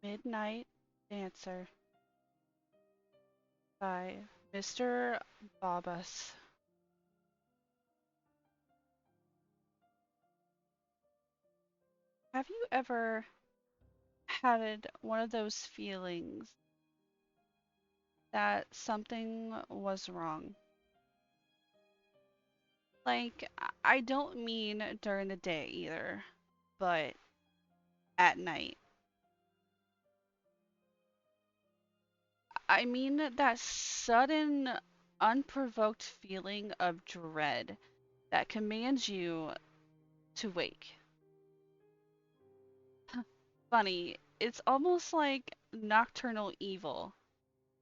Midnight Dancer by Mr. Baubas. Have you ever had one of those feelings that something was wrong? Like, I don't mean during the day either, but at night. I mean that sudden, unprovoked feeling of dread that commands you to wake. Funny, it's almost like nocturnal evil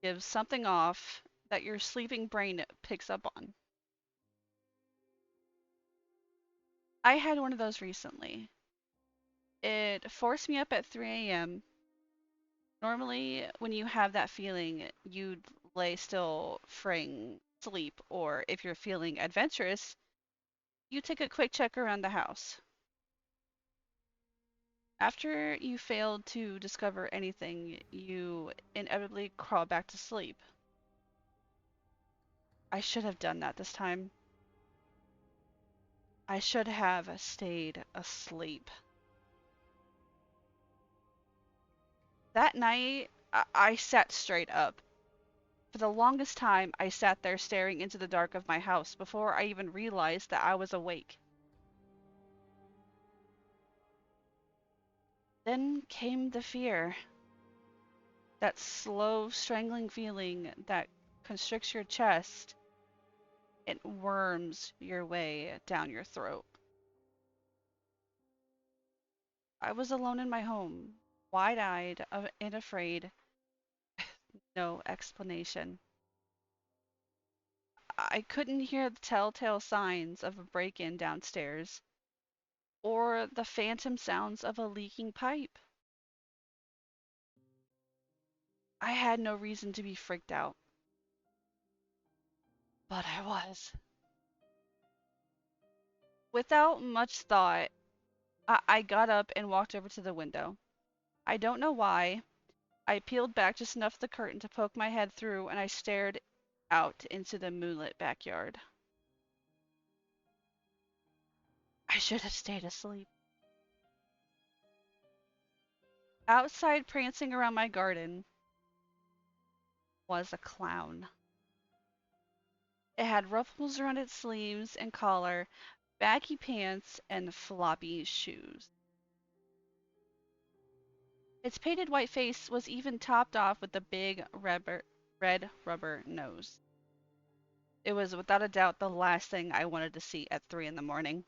gives something off that your sleeping brain picks up on. I had one of those recently. It forced me up at 3 a.m. Normally, when you have that feeling, you'd lay still, fraying sleep, or if you're feeling adventurous, you take a quick check around the house. After you failed to discover anything, you inevitably crawl back to sleep. I should have done that this time. I should have stayed asleep. That night, I sat straight up. For the longest time, I sat there staring into the dark of my house before I even realized that I was awake. Then came the fear, that slow, strangling feeling that constricts your chest and worms your way down your throat. I was alone in my home, wide-eyed and afraid, no explanation. I couldn't hear the telltale signs of a break-in downstairs or the phantom sounds of a leaking pipe. I had no reason to be freaked out, but I was. Without much thought, I got up and walked over to the window. I don't know why. I peeled back just enough of the curtain to poke my head through, and I stared out into the moonlit backyard. I should have stayed asleep. Outside, prancing around my garden, was a clown. It had ruffles around its sleeves and collar, baggy pants, and floppy shoes. Its painted white face was even topped off with a big red rubber nose. It was without a doubt the last thing I wanted to see at 3 in the morning.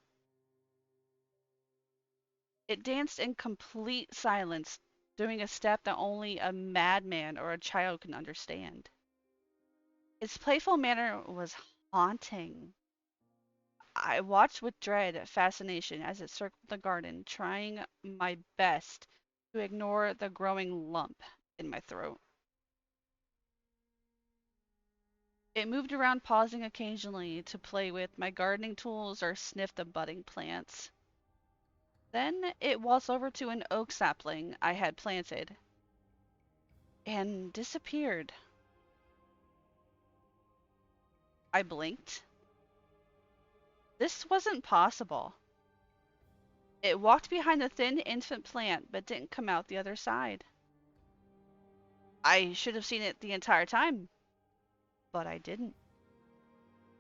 It danced in complete silence, doing a step that only a madman or a child can understand. Its playful manner was haunting. I watched with dread fascination as it circled the garden, trying my best to ignore the growing lump in my throat. It moved around, pausing occasionally to play with my gardening tools or sniff the budding plants. Then it waltzed over to an oak sapling I had planted and disappeared. I blinked. This wasn't possible. It walked behind the thin infant plant but didn't come out the other side. I should have seen it the entire time, but I didn't.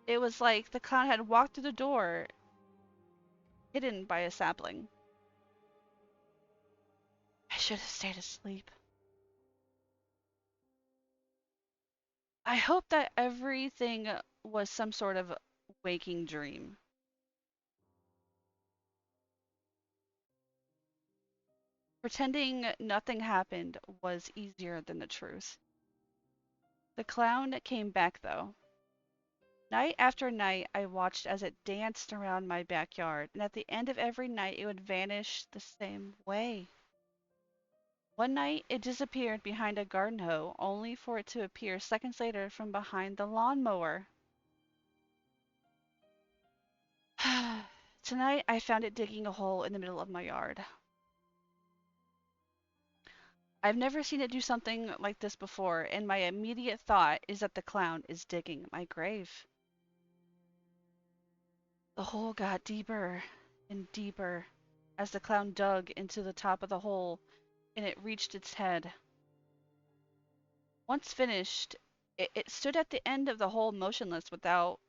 It was like the clown had walked through the door, hidden by a sapling. I should have stayed asleep. I hope that everything was some sort of waking dream. Pretending nothing happened was easier than the truth. The clown came back though. Night after night, I watched as it danced around my backyard, and at the end of every night, it would vanish the same way. One night, it disappeared behind a garden hoe, only for it to appear seconds later from behind the lawnmower. Tonight, I found it digging a hole in the middle of my yard. I've never seen it do something like this before, and my immediate thought is that the clown is digging my grave. The hole got deeper and deeper as the clown dug into the top of the hole and it reached its head. Once finished, it stood at the end of the hole motionless without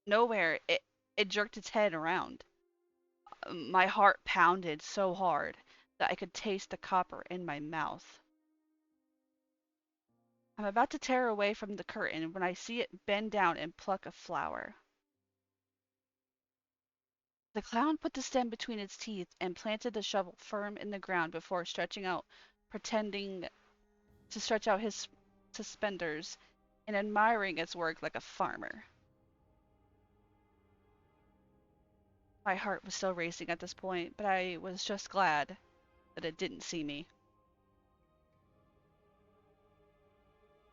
nowhere. It jerked its head around. My heart pounded so hard that I could taste the copper in my mouth. I'm about to tear away from the curtain when I see it bend down and pluck a flower. The clown put the stem between its teeth and planted the shovel firm in the ground before pretending to stretch out his suspenders and admiring its work like a farmer. My heart was still racing at this point, but I was just glad that it didn't see me.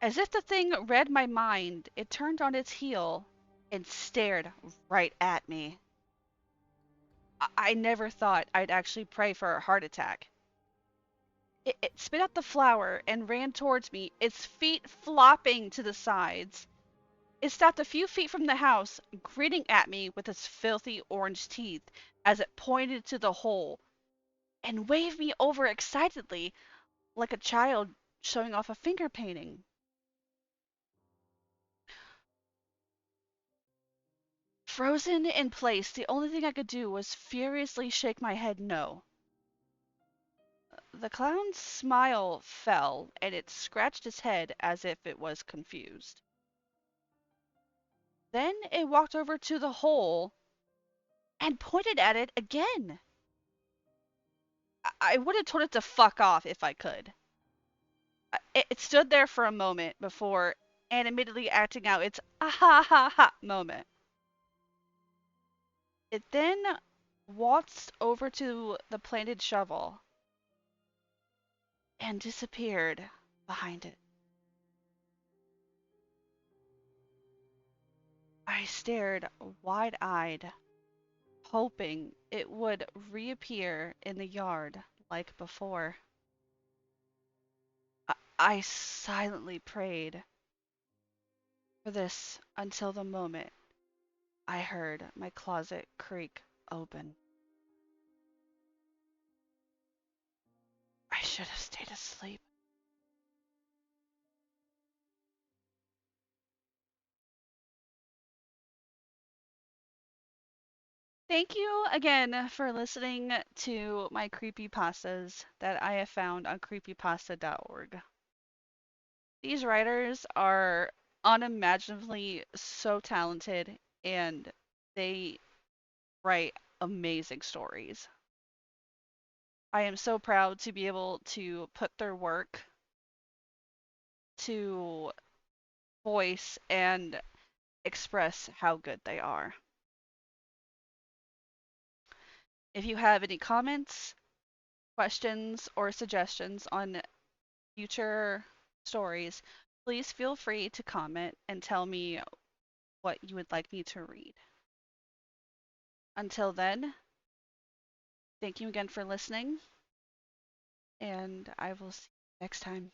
As if the thing read my mind, it turned on its heel and stared right at me. I never thought I'd actually pray for a heart attack. It spit out the flower and ran towards me, its feet flopping to the sides. It stopped a few feet from the house, grinning at me with its filthy orange teeth as it pointed to the hole, and waved me over excitedly like a child showing off a finger painting. Frozen in place, the only thing I could do was furiously shake my head no. The clown's smile fell, and it scratched its head as if it was confused. Then it walked over to the hole and pointed at it again. I would have told it to fuck off if I could. It stood there for a moment before animatedly acting out its ah ha ha ha moment. It then waltzed over to the planted shovel and disappeared behind it. I stared wide eyed, hoping it would reappear in the yard like before. I silently prayed for this until the moment I heard my closet creak open. I should have stayed asleep. Thank you again for listening to my creepypastas that I have found on creepypasta.org. These writers are unimaginably so talented and they write amazing stories. I am so proud to be able to put their work to voice and express how good they are. If you have any comments, questions, or suggestions on future stories, please feel free to comment and tell me what you would like me to read. Until then, thank you again for listening, and I will see you next time.